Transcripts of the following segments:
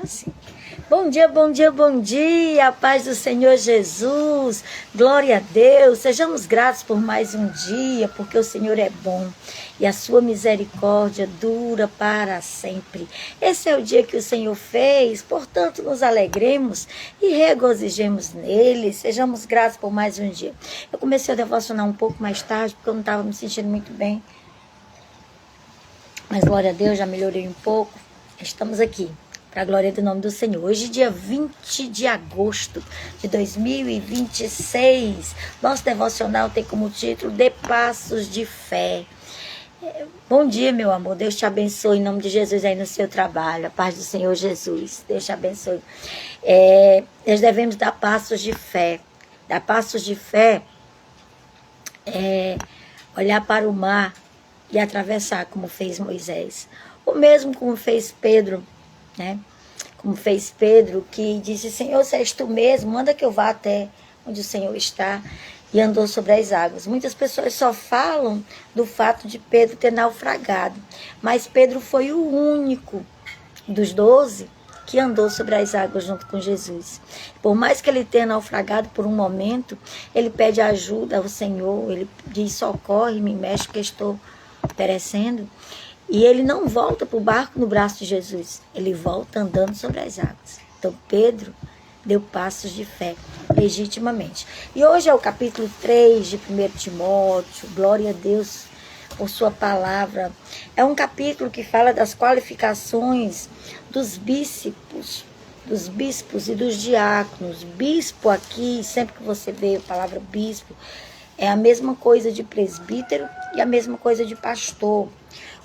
Assim. Bom dia, bom dia, bom dia, a paz do Senhor Jesus, glória a Deus, sejamos gratos por mais um dia, porque o Senhor é bom e a sua misericórdia dura para sempre. Esse é o dia que o Senhor fez, portanto nos alegremos e regozijemos nele, sejamos gratos por mais um dia. Eu comecei a devocionar um pouco mais tarde, porque eu não estava me sentindo muito bem, mas glória a Deus, já melhorei um pouco, estamos aqui. Para a glória do nome do Senhor. Hoje, dia 20 de agosto de 2026. Nosso devocional tem como título De Passos de Fé. Bom dia, meu amor. Deus te abençoe em nome de Jesus aí no seu trabalho. A paz do Senhor Jesus. Deus te abençoe. Nós devemos dar passos de fé. Dar passos de fé é olhar para o mar e atravessar, como fez Moisés. O mesmo como fez Pedro, né? Como fez Pedro, que disse: Senhor, se és tu mesmo, manda que eu vá até onde o Senhor está, e andou sobre as águas. Muitas pessoas só falam do fato de Pedro ter naufragado, mas Pedro foi o único dos 12 que andou sobre as águas junto com Jesus. Por mais que ele tenha naufragado por um momento, ele pede ajuda ao Senhor, ele diz: socorre-me, mestre, que estou perecendo. E ele não volta para o barco no braço de Jesus. Ele volta andando sobre as águas. Então Pedro deu passos de fé, legitimamente. E hoje é o capítulo 3 de 1 Timóteo. Glória a Deus por sua palavra. É um capítulo que fala das qualificações dos bispos e dos diáconos. Bispo aqui, sempre que você vê a palavra bispo, é a mesma coisa de presbítero e a mesma coisa de pastor.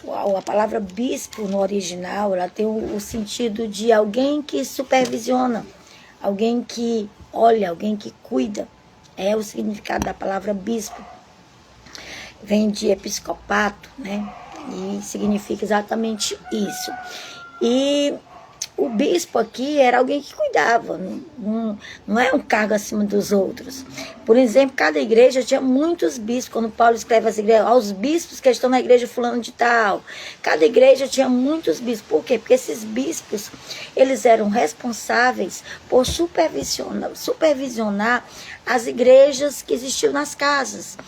A palavra bispo no original, ela tem o sentido de alguém que supervisiona, alguém que olha, alguém que cuida. É o significado da palavra bispo. Vem de episcopato, né? E significa exatamente isso. E o bispo aqui era alguém que cuidava, não é um cargo acima dos outros. Por exemplo, cada igreja tinha muitos bispos. Quando Paulo escreve as igrejas, aos bispos que estão na igreja fulano de tal, cada igreja tinha muitos bispos. Por quê? Porque esses bispos, eles eram responsáveis por supervisionar as igrejas que existiam nas casas.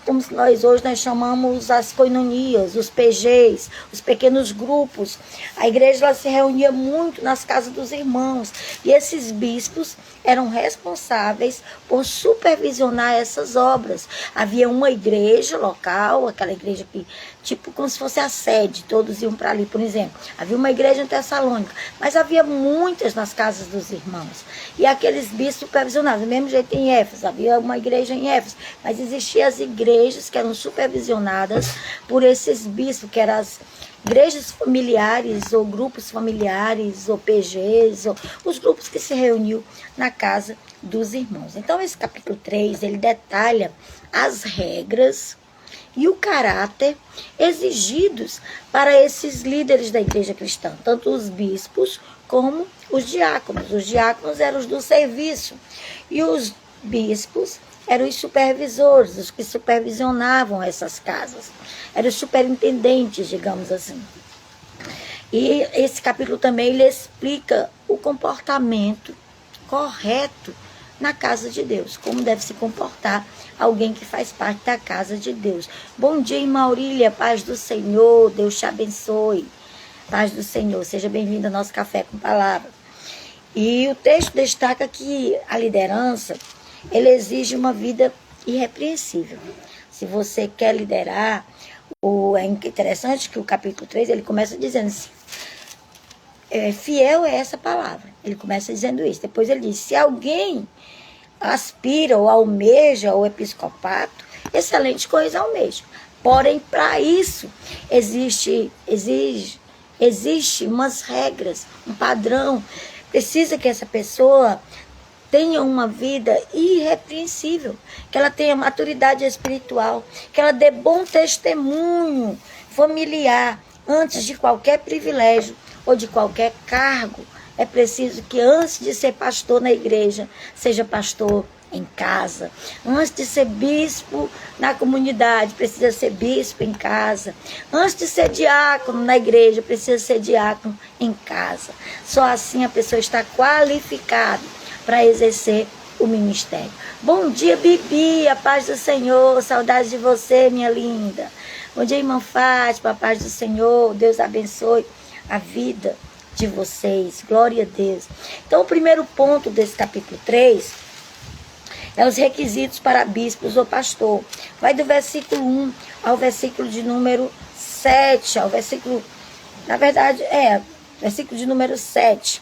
Como nós chamamos as coinonias, os PGs, os pequenos grupos. A igreja ela se reunia muito nas casas dos irmãos. E esses bispos eram responsáveis por supervisionar essas obras. Havia uma igreja local, aquela igreja que, tipo como se fosse a sede, todos iam para ali, por exemplo. Havia uma igreja em Tessalônica, mas havia muitas nas casas dos irmãos. E aqueles bispos supervisionavam. Do mesmo jeito em Éfeso, havia uma igreja em Éfeso, mas existiam as igrejas que eram supervisionadas por esses bispos, que eram as igrejas familiares, ou grupos familiares, ou PGs, ou os grupos que se reuniam na casa dos irmãos. Então, esse capítulo 3, ele detalha as regras e o caráter exigidos para esses líderes da igreja cristã, tanto os bispos como os diáconos. Os diáconos eram os do serviço e os bispos eram os supervisores, os que supervisionavam essas casas. Eram os superintendentes, digamos assim. E esse capítulo também ele explica o comportamento correto na casa de Deus. Como deve se comportar alguém que faz parte da casa de Deus. Bom dia, irmã Aurília, paz do Senhor, Deus te abençoe. Paz do Senhor, seja bem-vindo ao nosso Café com Palavra. E o texto destaca que a liderança, ele exige uma vida irrepreensível. Se você quer liderar, é interessante que o capítulo 3, ele começa dizendo assim, fiel é essa palavra. Ele começa dizendo isso. Depois ele diz, se alguém aspira ou almeja o episcopato, excelente coisa almeja. Porém, para isso, existe umas regras, um padrão. Precisa que essa pessoa tenha uma vida irrepreensível, que ela tenha maturidade espiritual, que ela dê bom testemunho familiar antes de qualquer privilégio ou de qualquer cargo. É preciso que antes de ser pastor na igreja, seja pastor em casa. Antes de ser bispo na comunidade, precisa ser bispo em casa. Antes de ser diácono na igreja, precisa ser diácono em casa. Só assim a pessoa está qualificada para exercer o ministério. Bom dia, Bibi, a paz do Senhor, saudade de você, minha linda. Bom dia, irmã Fátima, a paz do Senhor, Deus abençoe a vida de vocês, glória a Deus. Então, o primeiro ponto desse capítulo 3 é os requisitos para bispos ou pastor. Vai do versículo 1 ao versículo de número 7, ao versículo, na verdade, versículo de número 7.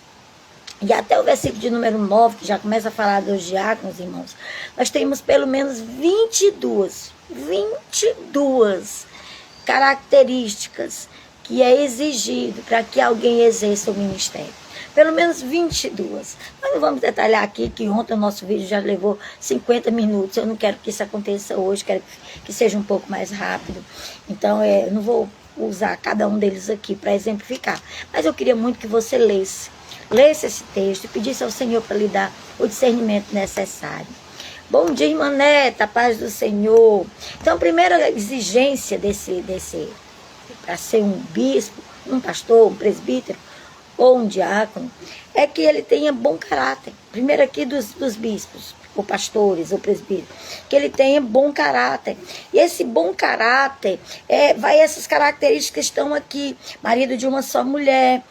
E até o versículo de número 9, que já começa a falar dos diáconos, irmãos, nós temos pelo menos 22 características que é exigido para que alguém exerça o ministério. Pelo menos 22. Nós não vamos detalhar aqui, que ontem o nosso vídeo já levou 50 minutos. Eu não quero que isso aconteça hoje, quero que seja um pouco mais rápido. Então, eu não vou usar cada um deles aqui para exemplificar. Mas eu queria muito que você lesse esse texto e pedisse ao Senhor para lhe dar o discernimento necessário. Bom dia, irmã Neta, a paz do Senhor. Então, a primeira exigência para ser um bispo, um pastor, um presbítero ou um diácono, é que ele tenha bom caráter. Primeiro aqui dos bispos, ou pastores, ou presbíteros, que ele tenha bom caráter. E esse bom caráter, essas características que estão aqui: marido de uma só mulher,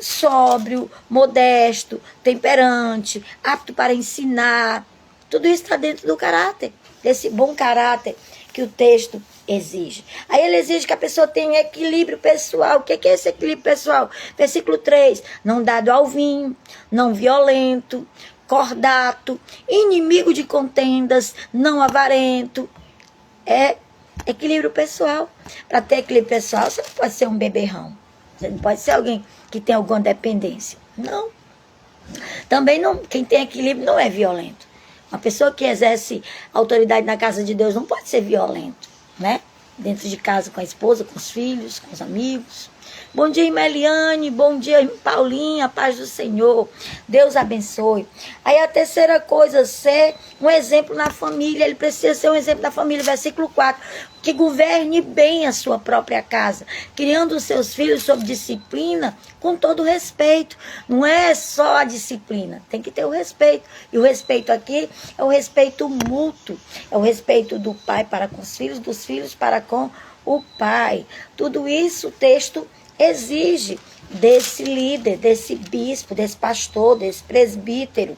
sóbrio, modesto, temperante, apto para ensinar. Tudo isso está dentro do caráter, desse bom caráter que o texto exige. Aí ele exige que a pessoa tenha equilíbrio pessoal. O que é esse equilíbrio pessoal? Versículo 3, não dado ao vinho, não violento, cordato, inimigo de contendas, não avarento. É equilíbrio pessoal. Para ter equilíbrio pessoal, você não pode ser um beberrão. Você não pode ser alguém que tem alguma dependência. Não. Também não, quem tem equilíbrio não é violento. Uma pessoa que exerce autoridade na casa de Deus não pode ser violento, né? Dentro de casa, com a esposa, com os filhos, com os amigos. Bom dia, irmã Eliane. Bom dia, irmã Paulinha. A paz do Senhor. Deus abençoe. Aí a terceira coisa, ser um exemplo na família. Ele precisa ser um exemplo na família. Versículo 4. Que governe bem a sua própria casa, criando os seus filhos sob disciplina, com todo respeito. Não é só a disciplina, tem que ter o respeito. E o respeito aqui é o respeito mútuo. É o respeito do pai para com os filhos, dos filhos para com o pai. Tudo isso o texto exige desse líder, desse bispo, desse pastor, desse presbítero.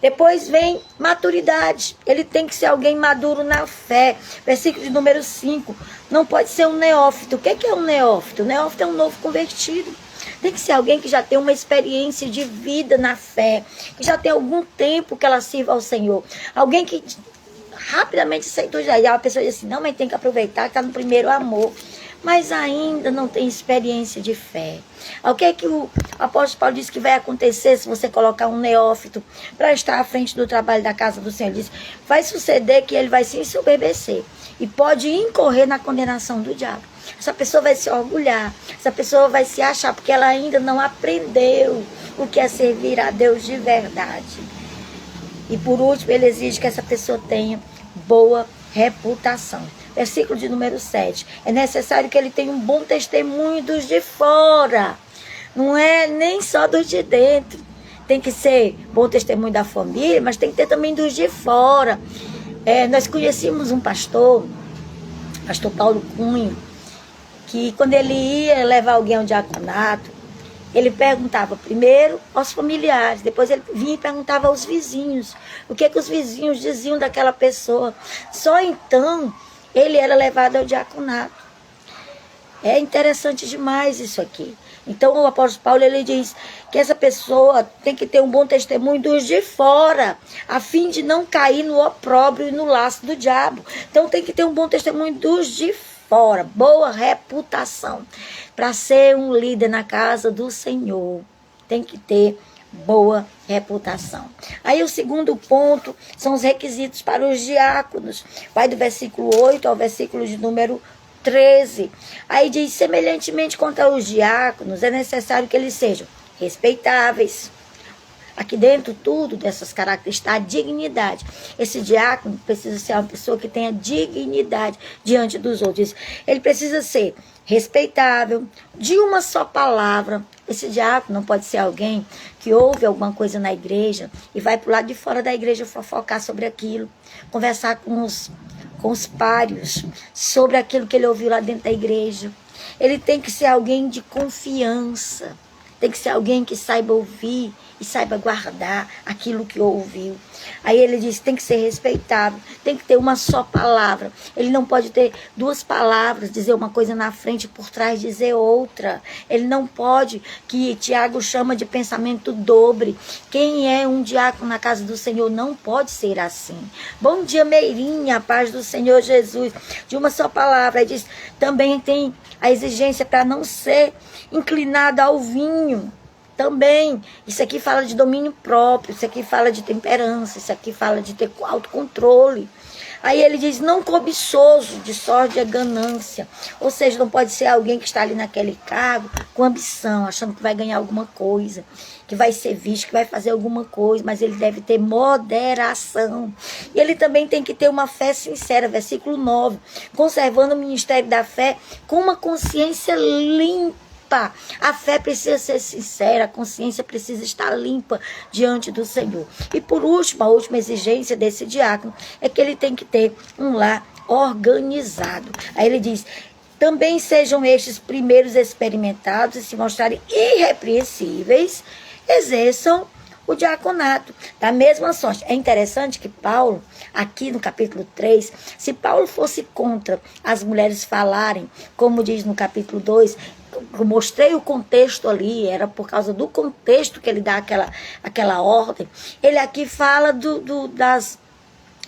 Depois vem maturidade. Ele tem que ser alguém maduro na fé. Versículo de número 5. Não pode ser um neófito. O que é um neófito? O neófito é um novo convertido. Tem que ser alguém que já tem uma experiência de vida na fé, que já tem algum tempo que ela sirva ao Senhor. Alguém que rapidamente aceitou já. E a pessoa diz assim, não, mas tem que aproveitar que está no primeiro amor. Mas ainda não tem experiência de fé. O que é que o apóstolo Paulo disse que vai acontecer se você colocar um neófito para estar à frente do trabalho da casa do Senhor? Ele disse, vai suceder que ele vai se ensoberbecer e pode incorrer na condenação do diabo. Essa pessoa vai se orgulhar, essa pessoa vai se achar, porque ela ainda não aprendeu o que é servir a Deus de verdade. E por último, ele exige que essa pessoa tenha boa reputação. Versículo de número 7. É necessário que ele tenha um bom testemunho dos de fora. Não é nem só dos de dentro. Tem que ser bom testemunho da família, mas tem que ter também dos de fora. Nós conhecíamos um pastor Paulo Cunha, que quando ele ia levar alguém ao diaconato, ele perguntava primeiro aos familiares, depois ele vinha e perguntava aos vizinhos. O que os vizinhos diziam daquela pessoa. Só então ele era levado ao diaconato. É interessante demais isso aqui. Então o apóstolo Paulo, ele diz que essa pessoa tem que ter um bom testemunho dos de fora, a fim de não cair no opróbrio e no laço do diabo. Então tem que ter um bom testemunho dos de fora, boa reputação. Para ser um líder na casa do Senhor, tem que ter boa reputação. Aí o segundo ponto são os requisitos para os diáconos. Vai do versículo 8 ao versículo de número 13. Aí diz, semelhantemente quanto aos diáconos, é necessário que eles sejam respeitáveis, aqui dentro tudo dessas características, a dignidade. Esse diácono precisa ser uma pessoa que tenha dignidade diante dos outros. Ele precisa ser respeitável, de uma só palavra. Esse diácono não pode ser alguém que ouve alguma coisa na igreja e vai para o lado de fora da igreja fofocar sobre aquilo, conversar com os pários sobre aquilo que ele ouviu lá dentro da igreja. Ele tem que ser alguém de confiança, tem que ser alguém que saiba ouvir e saiba guardar aquilo que ouviu. Aí ele diz, tem que ser respeitável, tem que ter uma só palavra. Ele não pode ter duas palavras, dizer uma coisa na frente e por trás dizer outra. Ele não pode, que Tiago chama de pensamento dobre. Quem é um diácono na casa do Senhor não pode ser assim. Bom dia, Meirinha, a paz do Senhor Jesus. De uma só palavra. Aí diz, também tem a exigência para não ser inclinado ao vinho. Também, isso aqui fala de domínio próprio, isso aqui fala de temperança, isso aqui fala de ter autocontrole. Aí ele diz, não cobiçoso, de sorte e ganância. Ou seja, não pode ser alguém que está ali naquele cargo com ambição, achando que vai ganhar alguma coisa, que vai ser visto, que vai fazer alguma coisa, mas ele deve ter moderação. E ele também tem que ter uma fé sincera, versículo 9, conservando o ministério da fé com uma consciência limpa. A fé precisa ser sincera, a consciência precisa estar limpa diante do Senhor. E por último, a última exigência desse diácono é que ele tem que ter um lar organizado. Aí ele diz, também sejam estes primeiros experimentados e se mostrarem irrepreensíveis, exerçam o diaconato, da mesma sorte. É interessante que Paulo, aqui no capítulo 3, se Paulo fosse contra as mulheres falarem, como diz no capítulo 2, eu mostrei o contexto ali, era por causa do contexto que ele dá aquela ordem. Ele aqui fala das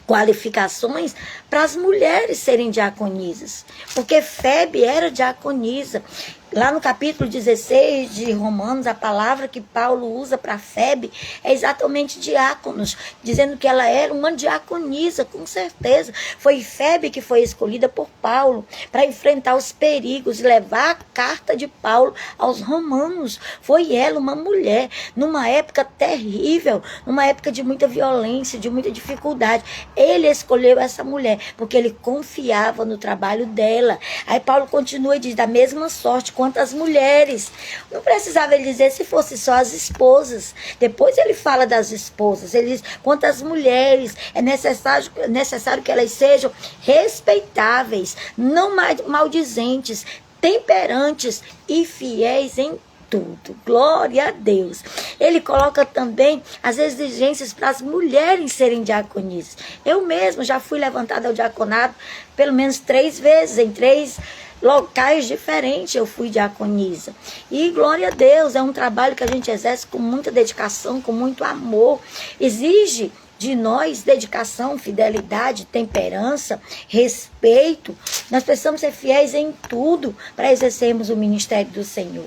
qualificações para as mulheres serem diaconisas, porque Febe era diaconisa. Lá no capítulo 16 de Romanos, a palavra que Paulo usa para Febe é exatamente diáconos, dizendo que ela era uma diaconisa, com certeza. Foi Febe que foi escolhida por Paulo para enfrentar os perigos e levar a carta de Paulo aos romanos. Foi ela, uma mulher, numa época terrível, numa época de muita violência, de muita dificuldade. Ele escolheu essa mulher, porque ele confiava no trabalho dela. Aí Paulo continua e diz, da mesma sorte, quanto as mulheres. Não precisava ele dizer se fosse só as esposas. Depois ele fala das esposas. Ele diz, quanto as mulheres, é necessário que elas sejam respeitáveis, não maldizentes, temperantes e fiéis em tudo. Glória a Deus. Ele coloca também as exigências para as mulheres serem diaconisas. Eu mesma já fui levantada ao diaconato pelo menos 3 vezes, em 3 locais diferentes eu fui diaconisa. E glória a Deus, é um trabalho que a gente exerce com muita dedicação, com muito amor. Exige de nós dedicação, fidelidade, temperança, respeito. Nós precisamos ser fiéis em tudo para exercermos o ministério do Senhor.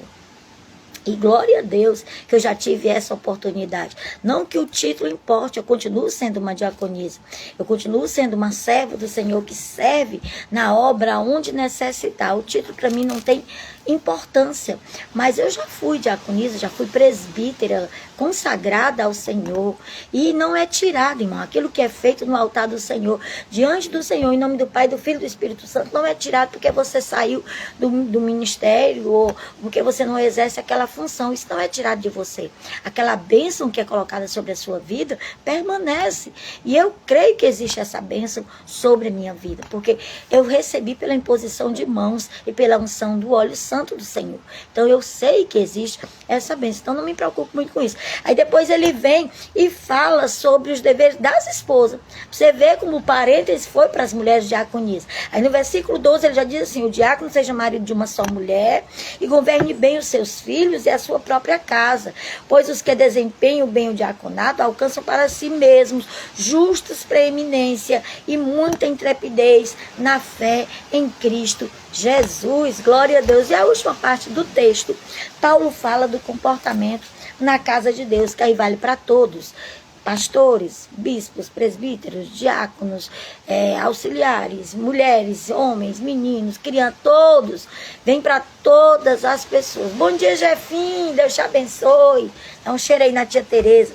E glória a Deus que eu já tive essa oportunidade. Não que o título importe, eu continuo sendo uma diaconisa. Eu continuo sendo uma serva do Senhor que serve na obra onde necessitar. O título para mim não tem importância. Mas eu já fui diaconisa, já fui presbítera, consagrada ao Senhor. E não é tirado, irmão. Aquilo que é feito no altar do Senhor, diante do Senhor, em nome do Pai, do Filho e do Espírito Santo, não é tirado porque você saiu do ministério ou porque você não exerce aquela função. Isso não é tirado de você. Aquela bênção que é colocada sobre a sua vida permanece. E eu creio que existe essa bênção sobre a minha vida, porque eu recebi pela imposição de mãos e pela unção do óleo santo do Senhor. Então eu sei que existe essa bênção. Então não me preocupo muito com isso. Aí depois ele vem e fala sobre os deveres das esposas. Você vê como o parênteses foi para as mulheres diaconisas. Aí no versículo 12 ele já diz assim, o diácono seja marido de uma só mulher e governe bem os seus filhos e a sua própria casa, pois os que desempenham bem o diaconato alcançam para si mesmos justas preeminência e muita intrepidez na fé em Cristo Jesus. Glória a Deus. E a última parte do texto, Paulo fala do comportamento na casa de Deus, que aí vale para todos. Pastores, bispos, presbíteros, diáconos, auxiliares, mulheres, homens, meninos, crianças, todos. Vem para todas as pessoas. Bom dia, Jefinho, Deus te abençoe. Dá um cheiro aí na tia Tereza.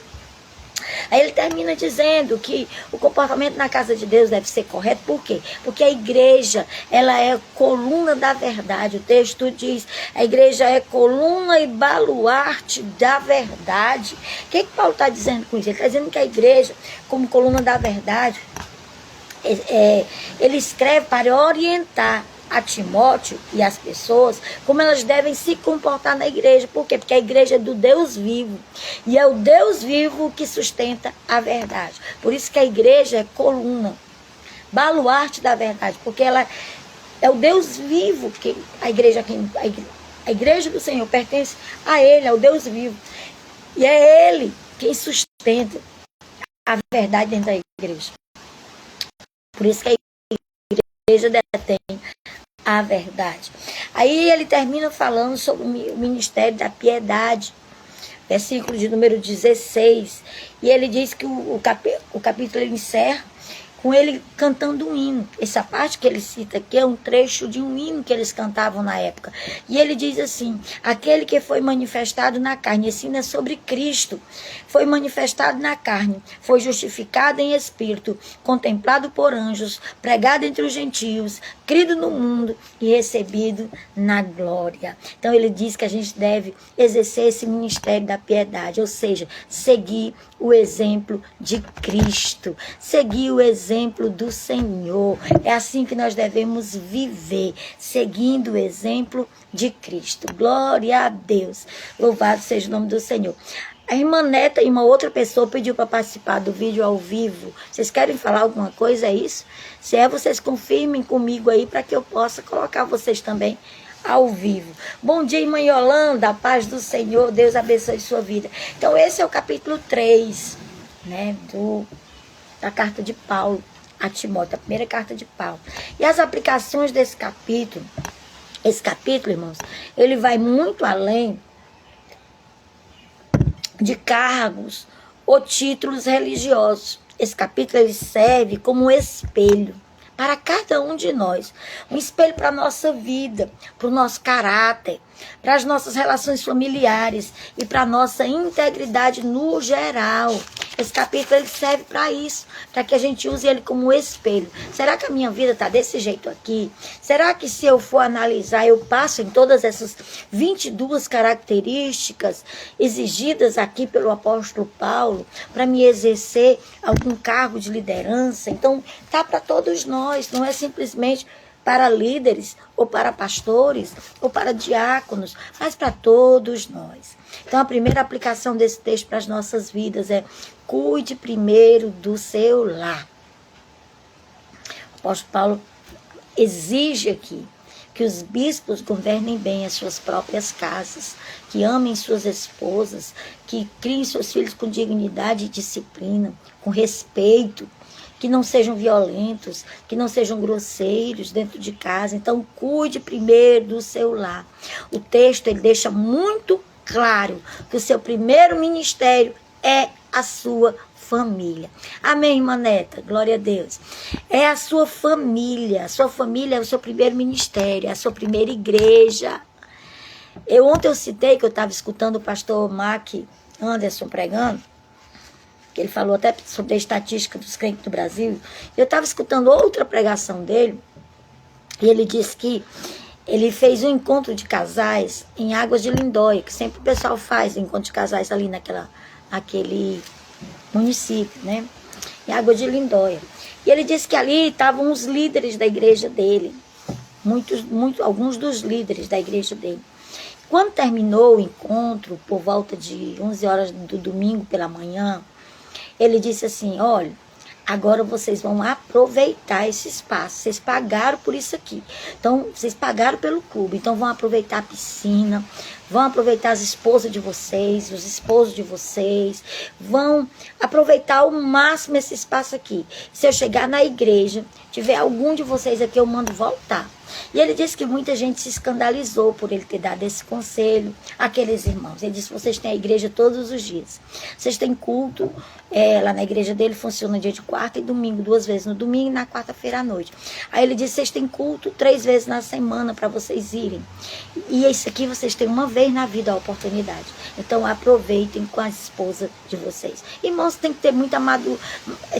Aí ele termina dizendo que o comportamento na casa de Deus deve ser correto. Por quê? Porque a igreja, ela é coluna da verdade. O texto diz, a igreja é coluna e baluarte da verdade. O que Paulo está dizendo com isso? Ele está dizendo que a igreja, como coluna da verdade, ele escreve para orientar a Timóteo e as pessoas como elas devem se comportar na igreja. Por quê? Porque a igreja é do Deus vivo. E é o Deus vivo que sustenta a verdade. Por isso que a igreja é coluna, baluarte da verdade. Porque ela é o Deus vivo, que a igreja do Senhor pertence a Ele, ao Deus vivo. E é Ele quem sustenta a verdade dentro da igreja. Por isso que a igreja detém a verdade. Aí ele termina falando sobre o ministério da piedade, versículo de número 16. E ele diz que o capítulo ele encerra com ele cantando um hino. Essa parte que ele cita aqui é um trecho de um hino que eles cantavam na época. E ele diz assim, aquele que foi manifestado na carne, esse hino é sobre Cristo, foi manifestado na carne, foi justificado em espírito, contemplado por anjos, pregado entre os gentios, crido no mundo e recebido na glória. Então ele diz que a gente deve exercer esse ministério da piedade, ou seja, seguir o exemplo de Cristo, seguir o exemplo do Senhor. É assim que nós devemos viver, seguindo o exemplo de Cristo. Glória a Deus. Louvado seja o nome do Senhor. A irmã Neta e uma outra pessoa pediu para participar do vídeo ao vivo. Vocês querem falar alguma coisa? É isso? Se é, vocês confirmem comigo aí para que eu possa colocar vocês também ao vivo. Bom dia, irmã Yolanda, a paz do Senhor, Deus abençoe sua vida. Então esse é o capítulo 3, né, da carta de Paulo a Timóteo, a primeira carta de Paulo. E as aplicações desse capítulo, esse capítulo, irmãos, ele vai muito além de cargos ou títulos religiosos. Esse capítulo ele serve como um espelho para cada um de nós, um espelho para a nossa vida, para o nosso caráter, para as nossas relações familiares e para a nossa integridade no geral. Esse capítulo ele serve para isso, para que a gente use ele como um espelho. Será que a minha vida está desse jeito aqui? Será que se eu for analisar, eu passo em todas essas 22 características exigidas aqui pelo apóstolo Paulo para me exercer algum cargo de liderança? Então, tá para todos nós, não é simplesmente para líderes, ou para pastores, ou para diáconos, mas para todos nós. Então, a primeira aplicação desse texto para as nossas vidas é: cuide primeiro do seu lar. O apóstolo Paulo exige aqui que os bispos governem bem as suas próprias casas, que amem suas esposas, que criem seus filhos com dignidade e disciplina, com respeito, que não sejam violentos, que não sejam grosseiros dentro de casa. Então, cuide primeiro do seu lar. O texto ele deixa muito claro que o seu primeiro ministério é a sua família. Amém, irmã Neta? Glória a Deus. É a sua família é o seu primeiro ministério, é a sua primeira igreja. Ontem eu citei que eu estava escutando o pastor Mac Anderson pregando, que ele falou até sobre a estatística dos crentes do Brasil. Eu estava escutando outra pregação dele, e ele disse que ele fez um encontro de casais em Águas de Lindóia, que sempre o pessoal faz encontro de casais ali naquele município, né? Em Águas de Lindóia. E ele disse que ali estavam os líderes da igreja dele, alguns dos líderes da igreja dele. Quando terminou o encontro, por volta de 11 horas do domingo pela manhã, ele disse assim: olha, agora vocês vão aproveitar esse espaço. Vocês pagaram por isso aqui. Então, vocês pagaram pelo clube. Então, vão aproveitar a piscina, vão aproveitar as esposas de vocês, os esposos de vocês. Vão aproveitar ao máximo esse espaço aqui. Se eu chegar na igreja, tiver algum de vocês aqui, eu mando voltar. E ele disse que muita gente se escandalizou por ele ter dado esse conselho àqueles irmãos. Ele disse, vocês têm a igreja todos os dias. Vocês têm culto, lá na igreja dele funciona dia de quarta e domingo, 2 vezes no domingo e na quarta-feira à noite. Aí ele disse, vocês têm culto 3 vezes na semana para vocês irem. E isso aqui vocês têm uma vez na vida a oportunidade. Então aproveitem com a esposa de vocês. Irmãos, tem que ter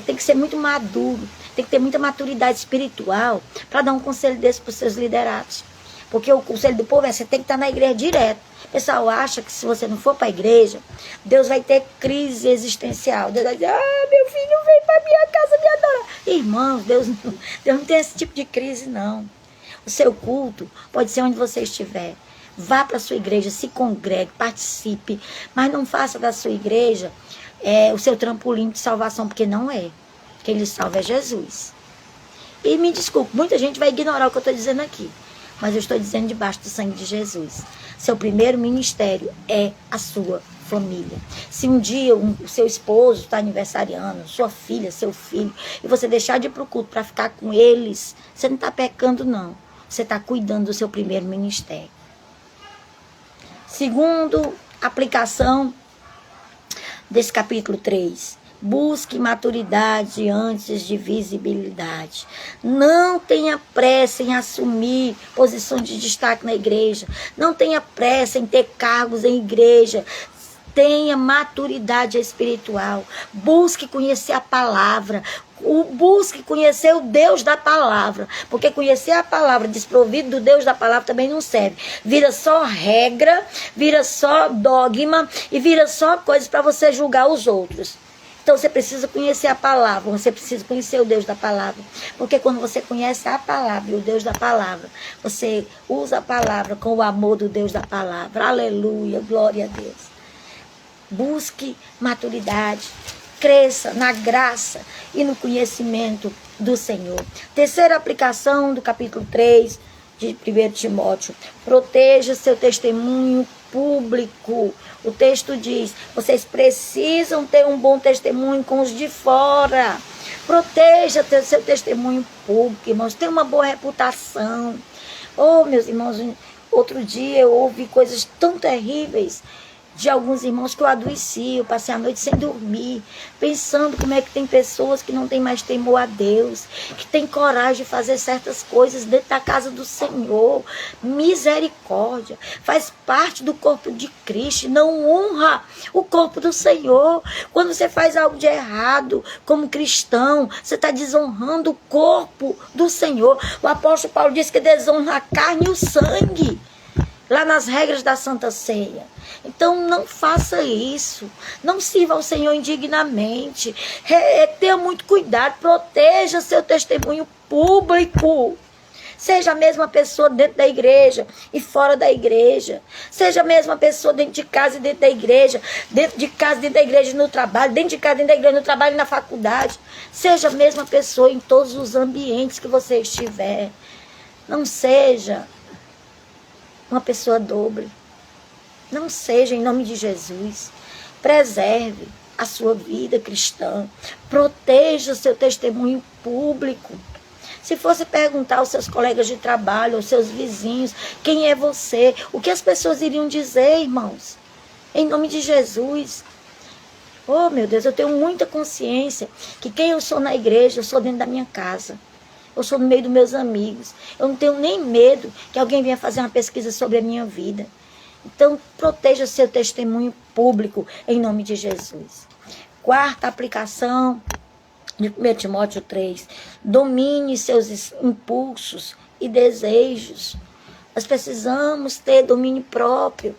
tem que ser muito maduro, tem que ter muita maturidade espiritual para dar um conselho desse para os seus liderados. Porque o conselho do povo você tem que estar na igreja direto. O pessoal acha que se você não for para a igreja, Deus vai ter crise existencial. Deus vai dizer, meu filho vem para minha casa me adorar. Irmãos, Deus não tem esse tipo de crise, não. O seu culto pode ser onde você estiver. Vá para a sua igreja, se congregue, participe. Mas não faça da sua igreja o seu trampolim de salvação, porque não é. Quem lhe salva é Jesus. E me desculpe, muita gente vai ignorar o que eu estou dizendo aqui. Mas eu estou dizendo debaixo do sangue de Jesus. Seu primeiro ministério é a sua família. Se um dia o seu esposo está aniversariando, sua filha, seu filho, e você deixar de ir para o culto para ficar com eles, você não está pecando, não. Você está cuidando do seu primeiro ministério. Segundo aplicação desse capítulo 3. Busque maturidade antes de visibilidade. Não tenha pressa em assumir posição de destaque na igreja. Não tenha pressa em ter cargos em igreja. Tenha maturidade espiritual. Busque conhecer a palavra. Busque conhecer o Deus da palavra. Porque conhecer a palavra desprovido do Deus da palavra também não serve. Vira só regra, vira só dogma e vira só coisas para você julgar os outros. Então você precisa conhecer a palavra, você precisa conhecer o Deus da palavra. Porque quando você conhece a palavra e o Deus da palavra, você usa a palavra com o amor do Deus da palavra. Aleluia, glória a Deus. Busque maturidade, cresça na graça e no conhecimento do Senhor. Terceira aplicação do capítulo 3 de 1 Timóteo. Proteja seu testemunho público. O texto diz, vocês precisam ter um bom testemunho com os de fora. Proteja seu testemunho público, irmãos. Tenha uma boa reputação. Oh, meus irmãos, outro dia eu ouvi coisas tão terríveis de alguns irmãos que eu adoeci, eu passei a noite sem dormir, pensando como é que tem pessoas que não têm mais temor a Deus, que têm coragem de fazer certas coisas dentro da casa do Senhor. Misericórdia, faz parte do corpo de Cristo, não honra o corpo do Senhor. Quando você faz algo de errado, como cristão, você está desonrando o corpo do Senhor. O apóstolo Paulo disse que desonra a carne e o sangue, lá nas regras da Santa Ceia. Então não faça isso, não sirva ao Senhor indignamente, tenha muito cuidado, proteja seu testemunho público. Seja a mesma pessoa dentro da igreja e fora da igreja. Seja a mesma pessoa dentro de casa e dentro da igreja. Dentro de casa, dentro da igreja e no trabalho. Dentro de casa, dentro da igreja, no trabalho e na faculdade. Seja a mesma pessoa em todos os ambientes que você estiver. Não seja uma pessoa dobre. Não seja, em nome de Jesus. Preserve a sua vida cristã. Proteja o seu testemunho público. Se fosse perguntar aos seus colegas de trabalho, aos seus vizinhos, quem é você? O que as pessoas iriam dizer, irmãos? Em nome de Jesus. Oh, meu Deus, eu tenho muita consciência que quem eu sou na igreja, eu sou dentro da minha casa. Eu sou no meio dos meus amigos. Eu não tenho nem medo que alguém venha fazer uma pesquisa sobre a minha vida. Então, proteja seu testemunho público em nome de Jesus. Quarta aplicação de 1 Timóteo 3. Domine seus impulsos e desejos. Nós precisamos ter domínio próprio.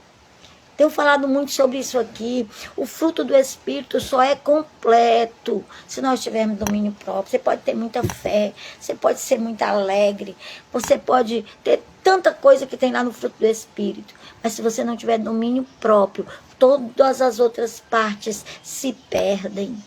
Tenho falado muito sobre isso aqui. O fruto do Espírito só é completo se nós tivermos domínio próprio. Você pode ter muita fé, você pode ser muito alegre, você pode ter tanta coisa que tem lá no fruto do Espírito. Mas se você não tiver domínio próprio, todas as outras partes se perdem.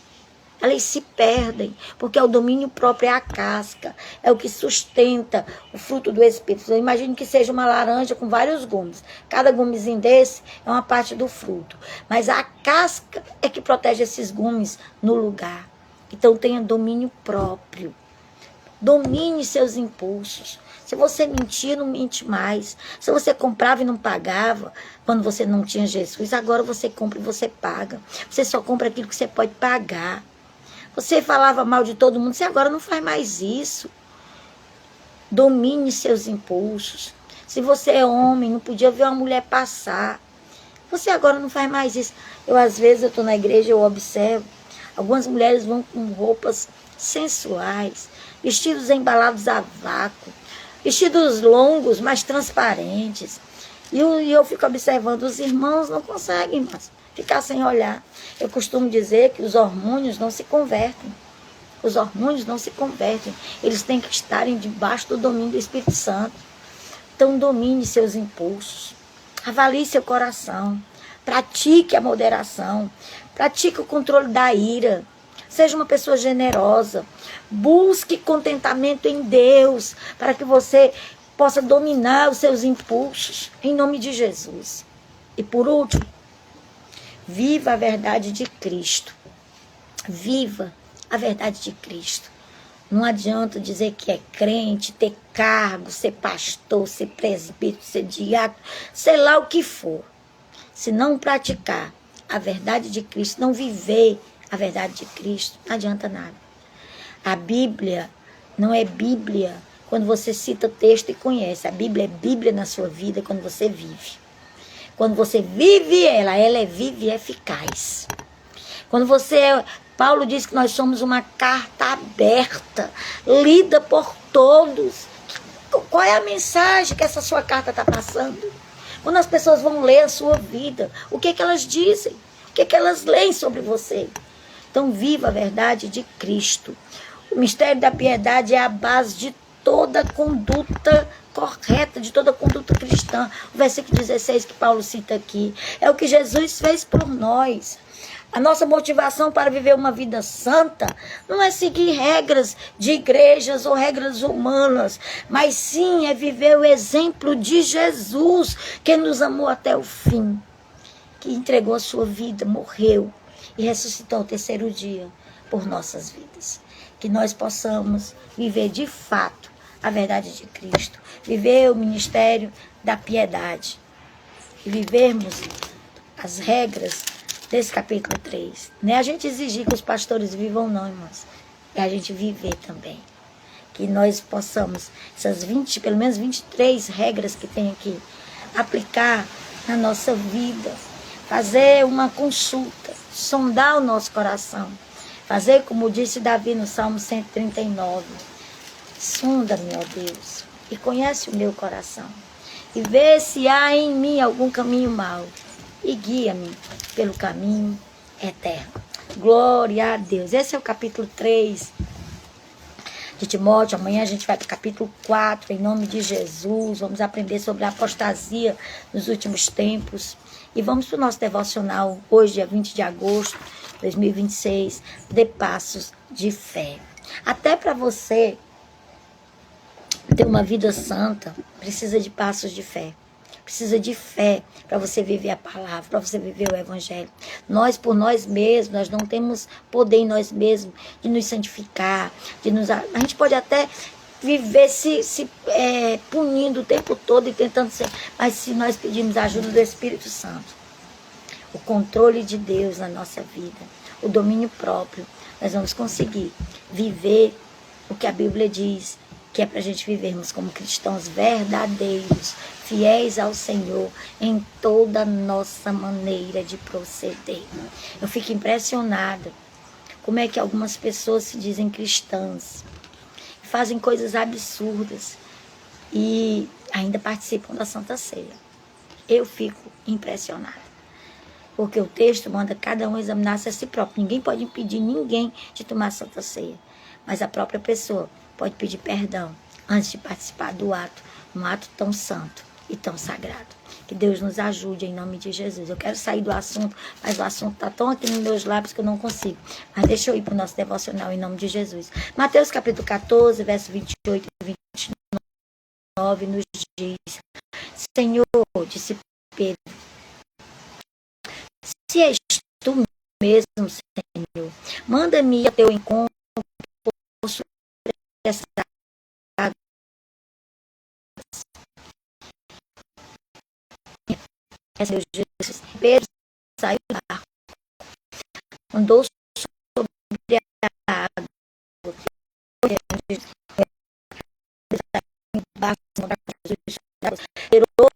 Elas se perdem, porque o domínio próprio é a casca, é o que sustenta o fruto do Espírito. Eu imagino que seja uma laranja com vários gumes. Cada gumezinho desse é uma parte do fruto. Mas a casca é que protege esses gumes no lugar. Então tenha domínio próprio. Domine seus impulsos. Se você mentia, não mente mais. Se você comprava e não pagava, quando você não tinha Jesus, agora você compra e você paga. Você só compra aquilo que você pode pagar. Você falava mal de todo mundo, você agora não faz mais isso. Domine seus impulsos. Se você é homem, não podia ver uma mulher passar. Você agora não faz mais isso. Às vezes, eu estou na igreja, eu observo. Algumas mulheres vão com roupas sensuais, vestidos embalados a vácuo, vestidos longos, mas transparentes. E eu fico observando, os irmãos não conseguem mais ficar sem olhar. Eu costumo dizer que os hormônios não se convertem. Os hormônios não se convertem. Eles têm que estarem debaixo do domínio do Espírito Santo. Então, domine seus impulsos. Avalie seu coração. Pratique a moderação. Pratique o controle da ira. Seja uma pessoa generosa. Busque contentamento em Deus, para que você possa dominar os seus impulsos, em nome de Jesus. E por último, viva a verdade de Cristo. Viva a verdade de Cristo. Não adianta dizer que é crente, ter cargo, ser pastor, ser presbítero, ser diácono, sei lá o que for. Se não praticar a verdade de Cristo, não viver a verdade de Cristo, não adianta nada. A Bíblia não é Bíblia quando você cita o texto e conhece. A Bíblia é Bíblia na sua vida quando você vive. Quando você vive ela é viva e eficaz. Quando Paulo diz que nós somos uma carta aberta, lida por todos. Qual é a mensagem que essa sua carta está passando? Quando as pessoas vão ler a sua vida, o que elas dizem? O que elas leem sobre você? Então, viva a verdade de Cristo. O mistério da piedade é a base de toda conduta correta, de toda conduta cristã. O versículo 16 que Paulo cita aqui é o que Jesus fez por nós. A nossa motivação para viver uma vida santa não é seguir regras de igrejas ou regras humanas, mas sim é viver o exemplo de Jesus, que nos amou até o fim, que entregou a sua vida, morreu e ressuscitou ao terceiro dia por nossas vidas. Que nós possamos viver de fato a verdade de Cristo, viver o ministério da piedade e vivermos as regras desse capítulo 3. Não é a gente exigir que os pastores vivam não, irmãos. É a gente viver também. Que nós possamos, pelo menos 23 regras que tem aqui, aplicar na nossa vida. Fazer uma consulta, sondar o nosso coração. Fazer como disse Davi no Salmo 139. Sonda-me, ó Deus, e conhece o meu coração. E vê se há em mim algum caminho mau. E guia-me pelo caminho eterno. Glória a Deus. Esse é o capítulo 3 de Timóteo. Amanhã a gente vai para o capítulo 4, em nome de Jesus. Vamos aprender sobre a apostasia nos últimos tempos. E vamos para o nosso devocional, hoje, dia 20 de agosto de 2026, de passos de fé. Até para você ter uma vida santa, precisa de passos de fé. Precisa de fé para você viver a palavra, para você viver o evangelho. Nós, por nós mesmos, nós não temos poder em nós mesmos de nos santificar, a gente pode até viver se punindo o tempo todo e tentando ser, mas se nós pedirmos a ajuda do Espírito Santo, o controle de Deus na nossa vida, o domínio próprio, nós vamos conseguir viver o que a Bíblia diz, que é para a gente vivermos como cristãos verdadeiros, fiéis ao Senhor em toda a nossa maneira de proceder. Eu fico impressionada como é que algumas pessoas se dizem cristãs, fazem coisas absurdas e ainda participam da Santa Ceia. Eu fico impressionada, porque o texto manda cada um examinar-se a si próprio. Ninguém pode impedir ninguém de tomar a Santa Ceia, mas a própria pessoa pode pedir perdão antes de participar do ato, um ato tão santo e tão sagrado. Que Deus nos ajude em nome de Jesus. Eu quero sair do assunto, mas o assunto está tão aqui nos meus lábios que eu não consigo. Mas deixa eu ir para o nosso devocional em nome de Jesus. Mateus capítulo 14, verso 28 e 29 nos diz: Senhor, disse Pedro, se és tu mesmo, Senhor, manda-me ir a teu encontro por sobre essa Senhor Jesus. Pedro saiu do barco, andou sobre a água, tirou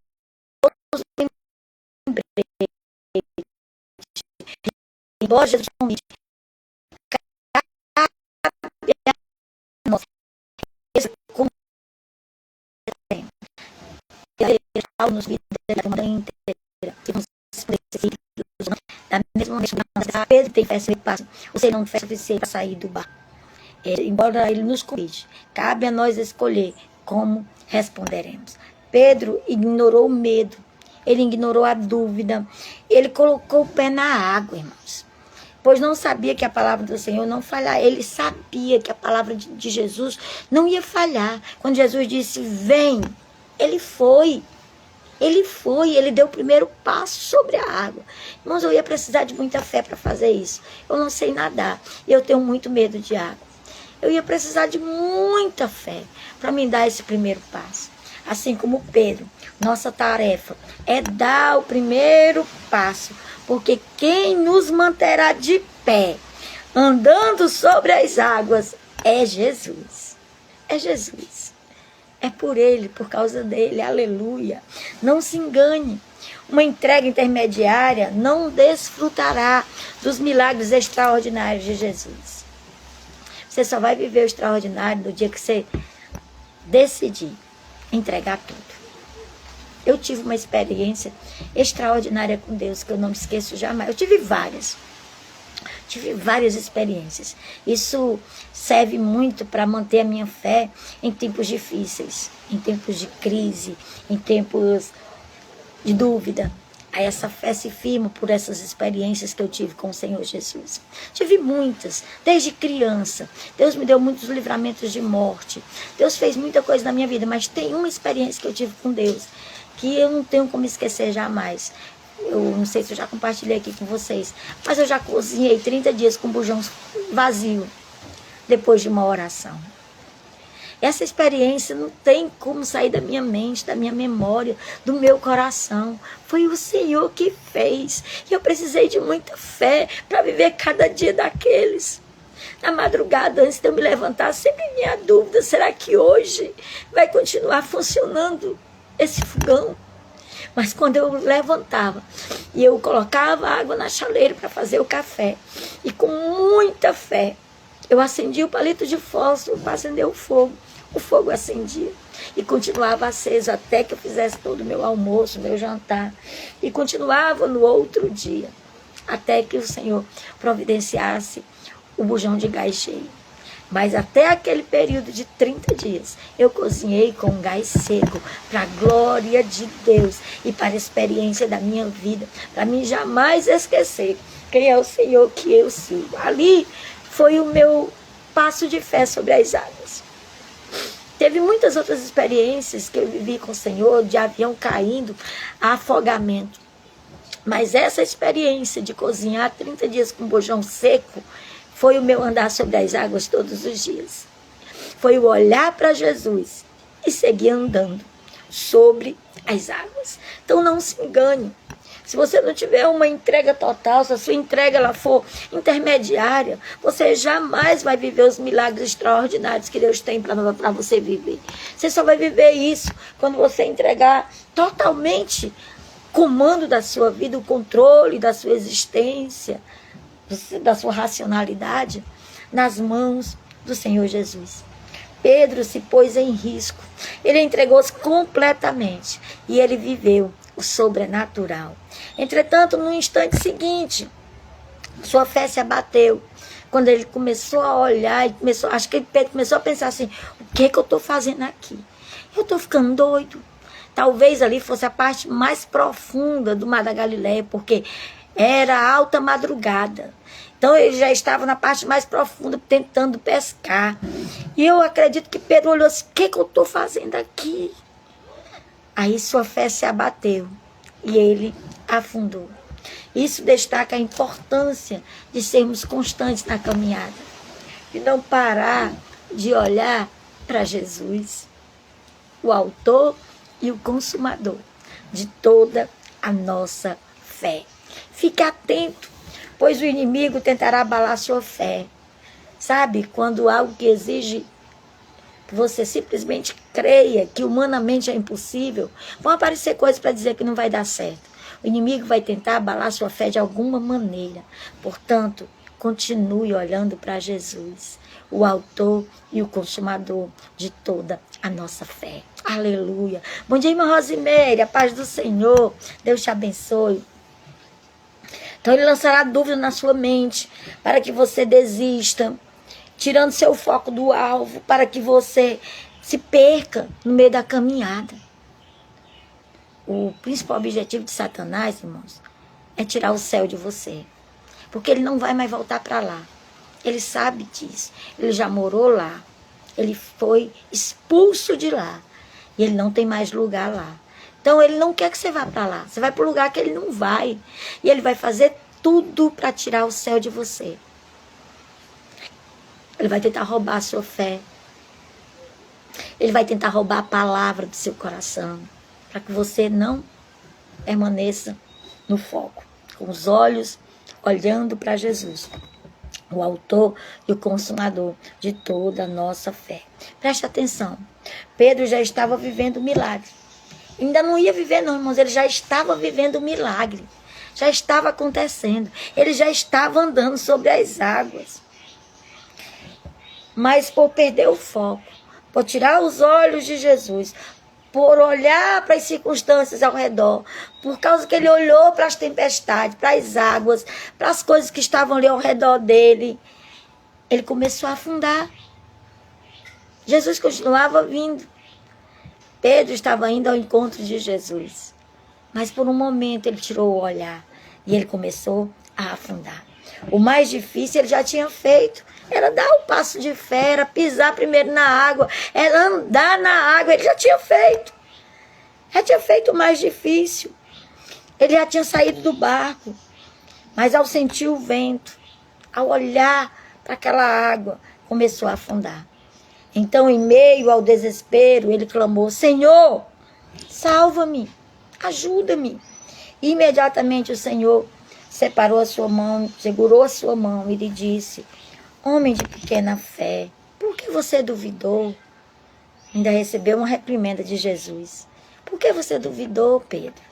os lembretes, embora Jesus convite, como nos vida da inteira, que vamos da mesma maneira, Pedro tem fé suficiente, você não tem fé suficiente para sair do barco. Embora ele nos convide, cabe a nós escolher como responderemos. Pedro ignorou o medo, ele ignorou a dúvida, ele colocou o pé na água, irmãos, pois não sabia que a palavra do Senhor não falharia. Ele sabia que a palavra de Jesus não ia falhar. Quando Jesus disse, vem, ele foi. Ele deu o primeiro passo sobre a água. Irmãos, eu ia precisar de muita fé para fazer isso. Eu não sei nadar e eu tenho muito medo de água. Eu ia precisar de muita fé para me dar esse primeiro passo. Assim como Pedro, nossa tarefa é dar o primeiro passo, porque quem nos manterá de pé, andando sobre as águas, é Jesus. É Jesus. É por ele, por causa dele, aleluia. Não se engane. Uma entrega intermediária não desfrutará dos milagres extraordinários de Jesus. Você só vai viver o extraordinário no dia que você decidir entregar tudo. Eu tive uma experiência extraordinária com Deus, que eu não me esqueço jamais. Eu tive várias experiências. Isso serve muito para manter a minha fé em tempos difíceis, em tempos de crise, em tempos de dúvida. Aí essa fé se firma por essas experiências que eu tive com o Senhor Jesus. Tive muitas, desde criança. Deus me deu muitos livramentos de morte. Deus fez muita coisa na minha vida, mas tem uma experiência que eu tive com Deus que eu não tenho como esquecer jamais. Eu não sei se eu já compartilhei aqui com vocês, mas eu já cozinhei 30 dias com bujão vazio, depois de uma oração. Essa experiência não tem como sair da minha mente, da minha memória, do meu coração. Foi o Senhor que fez. E eu precisei de muita fé para viver cada dia daqueles. Na madrugada, antes de eu me levantar, sempre minha dúvida, será que hoje vai continuar funcionando esse fogão? Mas quando eu levantava e eu colocava água na chaleira para fazer o café, e com muita fé, eu acendia o palito de fósforo para acender o fogo acendia e continuava aceso até que eu fizesse todo o meu almoço, meu jantar, e continuava no outro dia, até que o Senhor providenciasse o bujão de gás cheio. Mas até aquele período de 30 dias, eu cozinhei com gás seco, para a glória de Deus e para a experiência da minha vida, para mim jamais esquecer quem é o Senhor que eu sirvo. Ali foi o meu passo de fé sobre as águas. Teve muitas outras experiências que eu vivi com o Senhor, de avião caindo, afogamento. Mas essa experiência de cozinhar 30 dias com bujão seco, foi o meu andar sobre as águas todos os dias. Foi o olhar para Jesus e seguir andando sobre as águas. Então não se engane. Se você não tiver uma entrega total, se a sua entrega ela for intermediária, você jamais vai viver os milagres extraordinários que Deus tem para você viver. Você só vai viver isso quando você entregar totalmente o comando da sua vida, o controle da sua existência, da sua racionalidade, nas mãos do Senhor Jesus. Pedro se pôs em risco. Ele entregou-se completamente e ele viveu o sobrenatural. Entretanto, no instante seguinte, sua fé se abateu. Quando ele começou a olhar, acho que Pedro começou a pensar assim, o que eu estou fazendo aqui? Eu estou ficando doido. Talvez ali fosse a parte mais profunda do Mar da Galileia, porque era alta madrugada. Então ele já estava na parte mais profunda tentando pescar. E eu acredito que Pedro olhou assim, o que eu estou fazendo aqui? Aí sua fé se abateu e ele afundou. Isso destaca a importância de sermos constantes na caminhada. De não parar de olhar para Jesus, o autor e o consumador de toda a nossa fé. Fique atento, pois o inimigo tentará abalar sua fé. Sabe, quando algo que exige que você simplesmente creia que humanamente é impossível, vão aparecer coisas para dizer que não vai dar certo. O inimigo vai tentar abalar sua fé de alguma maneira. Portanto, continue olhando para Jesus, o autor e o consumador de toda a nossa fé. Aleluia. Bom dia, irmã Rosimeire, a paz do Senhor. Deus te abençoe. Então ele lançará dúvida na sua mente para que você desista, tirando seu foco do alvo, para que você se perca no meio da caminhada. O principal objetivo de Satanás, irmãos, é tirar o céu de você. Porque ele não vai mais voltar para lá. Ele sabe disso. Ele já morou lá. Ele foi expulso de lá. E ele não tem mais lugar lá. Então ele não quer que você vá para lá. Você vai para o lugar que ele não vai. E ele vai fazer tudo para tirar o céu de você. Ele vai tentar roubar a sua fé. Ele vai tentar roubar a palavra do seu coração. Para que você não permaneça no foco. Com os olhos olhando para Jesus, o autor e o consumador de toda a nossa fé. Preste atenção. Pedro já estava vivendo o milagre. Ainda não ia viver não, irmãos. Ele já estava vivendo o milagre. Já estava acontecendo. Ele já estava andando sobre as águas. Mas por perder o foco, por tirar os olhos de Jesus, por olhar para as circunstâncias ao redor, por causa que ele olhou para as tempestades, para as águas, para as coisas que estavam ali ao redor dele, ele começou a afundar. Jesus continuava vindo. Pedro estava indo ao encontro de Jesus. Mas por um momento ele tirou o olhar e ele começou a afundar. O mais difícil ele já tinha feito. Era dar um passo de fé, era pisar primeiro na água, era andar na água. Ele já tinha feito. Já tinha feito o mais difícil. Ele já tinha saído do barco. Mas ao sentir o vento, ao olhar para aquela água, começou a afundar. Então, em meio ao desespero, ele clamou: Senhor, salva-me, ajuda-me. E imediatamente o Senhor separou a sua mão, segurou a sua mão e lhe disse: homem de pequena fé, por que você duvidou? Ainda recebeu uma reprimenda de Jesus. Por que você duvidou, Pedro?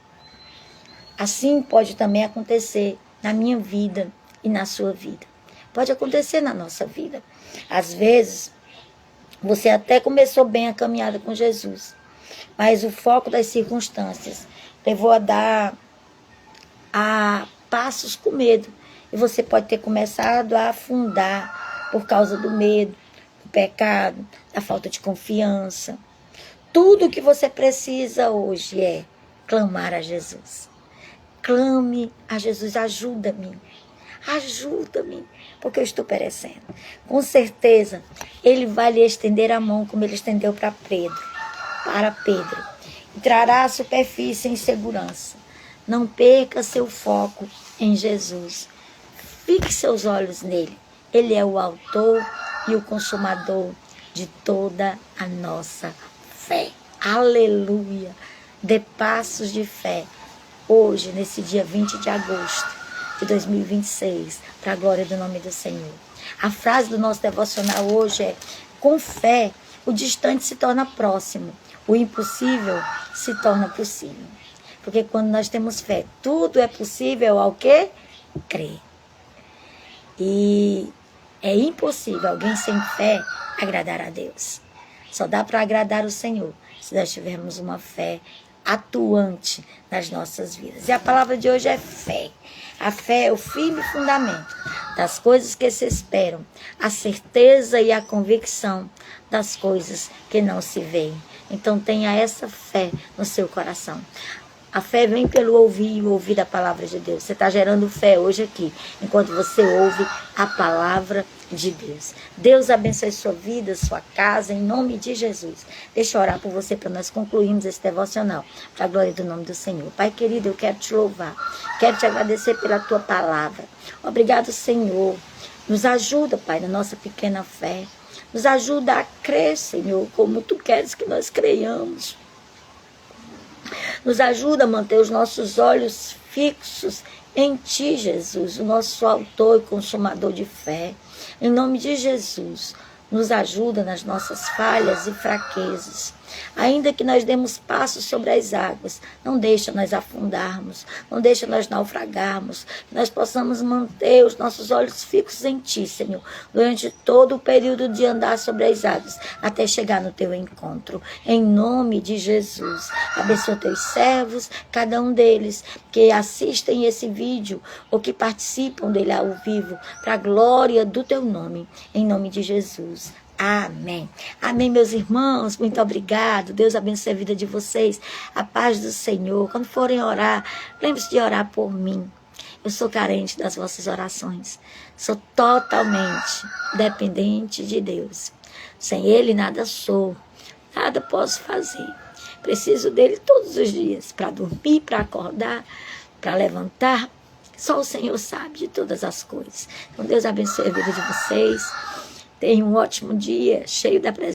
Assim pode também acontecer na minha vida e na sua vida. Pode acontecer na nossa vida. Às vezes, você até começou bem a caminhada com Jesus, mas o foco das circunstâncias levou a dar a passos com medo. E você pode ter começado a afundar por causa do medo, do pecado, da falta de confiança. Tudo o que você precisa hoje é clamar a Jesus. Clame a Jesus, ajuda-me. Ajuda-me, porque eu estou perecendo. Com certeza, ele vai lhe estender a mão como ele estendeu para Pedro. E trará a superfície em segurança. Não perca seu foco em Jesus. Fixe seus olhos nele. Ele é o autor e o consumador de toda a nossa fé. Aleluia! Dê passos de fé hoje, nesse dia 20 de agosto de 2026, para a glória do nome do Senhor. A frase do nosso devocional hoje é: com fé, o distante se torna próximo, o impossível se torna possível. Porque quando nós temos fé, tudo é possível ao que? Crer. E é impossível alguém sem fé agradar a Deus. Só dá para agradar o Senhor se nós tivermos uma fé atuante nas nossas vidas. E a palavra de hoje é fé. A fé é o firme fundamento das coisas que se esperam, a certeza e a convicção das coisas que não se veem. Então tenha essa fé no seu coração. A fé vem pelo ouvir e ouvir a palavra de Deus. Você está gerando fé hoje aqui, enquanto você ouve a palavra de Deus. Deus abençoe sua vida, sua casa, em nome de Jesus. Deixa eu orar por você para nós concluirmos esse devocional, para a glória do nome do Senhor. Pai querido, eu quero te louvar, quero te agradecer pela tua palavra. Obrigado, Senhor. Nos ajuda, Pai, na nossa pequena fé. Nos ajuda a crer, Senhor, como tu queres que nós creiamos. Nos ajuda a manter os nossos olhos fixos em Ti, Jesus, o nosso autor e consumador de fé. Em nome de Jesus, nos ajuda nas nossas falhas e fraquezas. Ainda que nós demos passos sobre as águas, não deixa nós afundarmos, não deixa nós naufragarmos, que nós possamos manter os nossos olhos fixos em Ti, Senhor, durante todo o período de andar sobre as águas, até chegar no Teu encontro. Em nome de Jesus, abençoa Teus servos, cada um deles que assistem esse vídeo ou que participam dele ao vivo, para a glória do Teu nome, em nome de Jesus. Amém. Amém, meus irmãos. Muito obrigado. Deus abençoe a vida de vocês. A paz do Senhor. Quando forem orar, lembre-se de orar por mim. Eu sou carente das vossas orações. Sou totalmente dependente de Deus. Sem Ele nada sou. Nada posso fazer. Preciso dele todos os dias. Para dormir, para acordar, para levantar. Só o Senhor sabe de todas as coisas. Então Deus abençoe a vida de vocês. Tenha um ótimo dia, cheio da presença.